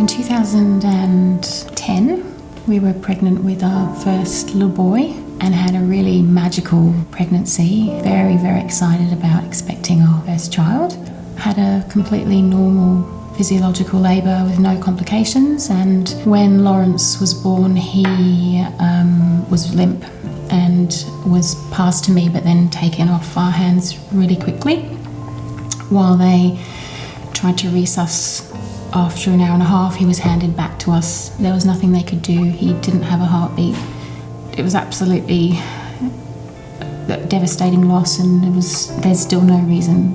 In 2010, we were pregnant with our first little boy and had a really magical pregnancy. Very, very excited about expecting our first child. Had a completely normal physiological labour with no complications, and when Lawrence was born he was limp and was passed to me but then taken off our hands really quickly while they tried to resus. After an hour and a half he was handed back to us. There was nothing they could do. He didn't have a heartbeat. It was absolutely a devastating loss, and there's still no reason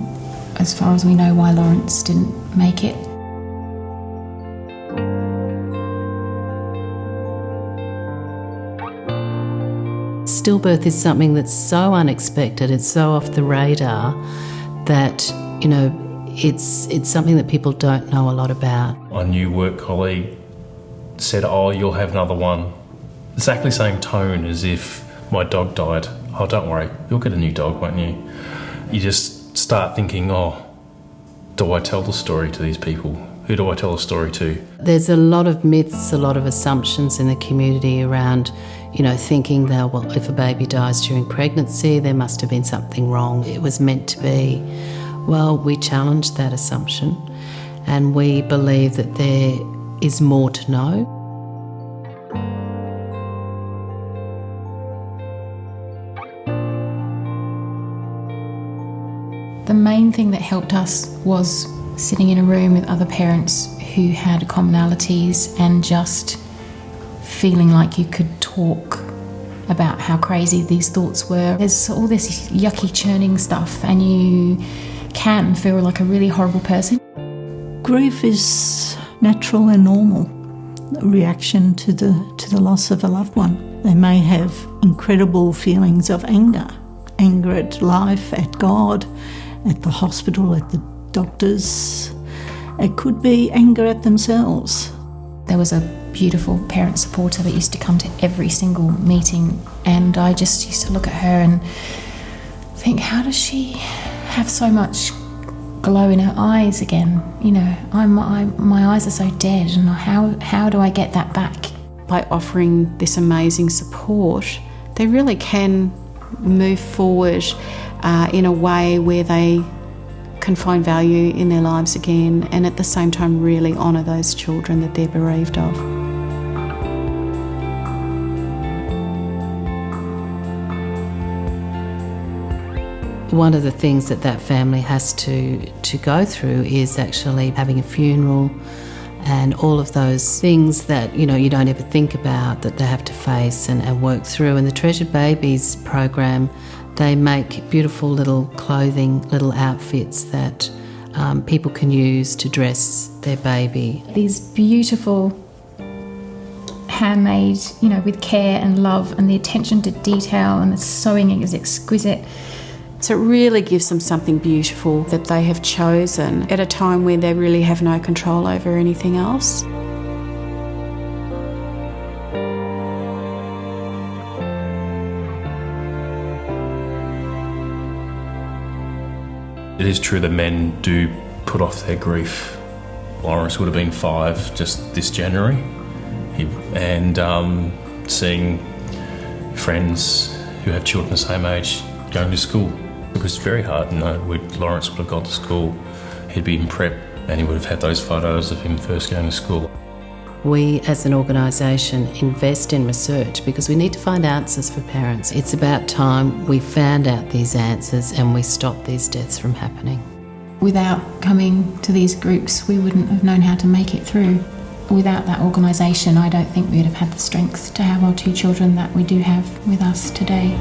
as far as we know why Lawrence didn't make it. Stillbirth is something that's so unexpected, it's so off the radar that, it's something that people don't know a lot about. My new work colleague said, "Oh, you'll have another one." Exactly same tone as if my dog died. "Oh, don't worry, you'll get a new dog, won't you?" You just start thinking, oh, do I tell the story to these people? Who do I tell the story to? There's a lot of myths, a lot of assumptions in the community around, thinking that, well, if a baby dies during pregnancy, there must have been something wrong. It was meant to be. Well, we challenge that assumption, and we believe that there is more to know. The main thing that helped us was sitting in a room with other parents who had commonalities and just feeling like you could talk about how crazy these thoughts were. There's all this yucky churning stuff and you can feel like a really horrible person. Grief is natural and normal reaction to the loss of a loved one. They may have incredible feelings of anger at life, at God, at the hospital, at the doctors. It could be anger at themselves. There was a beautiful parent supporter that used to come to every single meeting, and I just used to look at her and think, how does she have so much glow in her eyes again? My eyes are so dead, and how do I get that back? By offering this amazing support, they really can move forward in a way where they can find value in their lives again, and at the same time really honour those children that they're bereaved of. One of the things that family has to go through is actually having a funeral and all of those things that you don't ever think about that they have to face and work through. And the Treasured Babies program, they make beautiful little clothing, little outfits that people can use to dress their baby. These beautiful handmade, with care and love, and the attention to detail, and the sewing is exquisite. So it really gives them something beautiful that they have chosen at a time where they really have no control over anything else. It is true that men do put off their grief. Lawrence would have been 5 just this January, seeing friends who have children the same age going to school. It was very hard. Lawrence would have gone to school, he'd be in prep, and he would have had those photos of him first going to school. We as an organisation invest in research because we need to find answers for parents. It's about time we found out these answers and we stopped these deaths from happening. Without coming to these groups, we wouldn't have known how to make it through. Without that organisation, I don't think we'd have had the strength to have our 2 children that we do have with us today.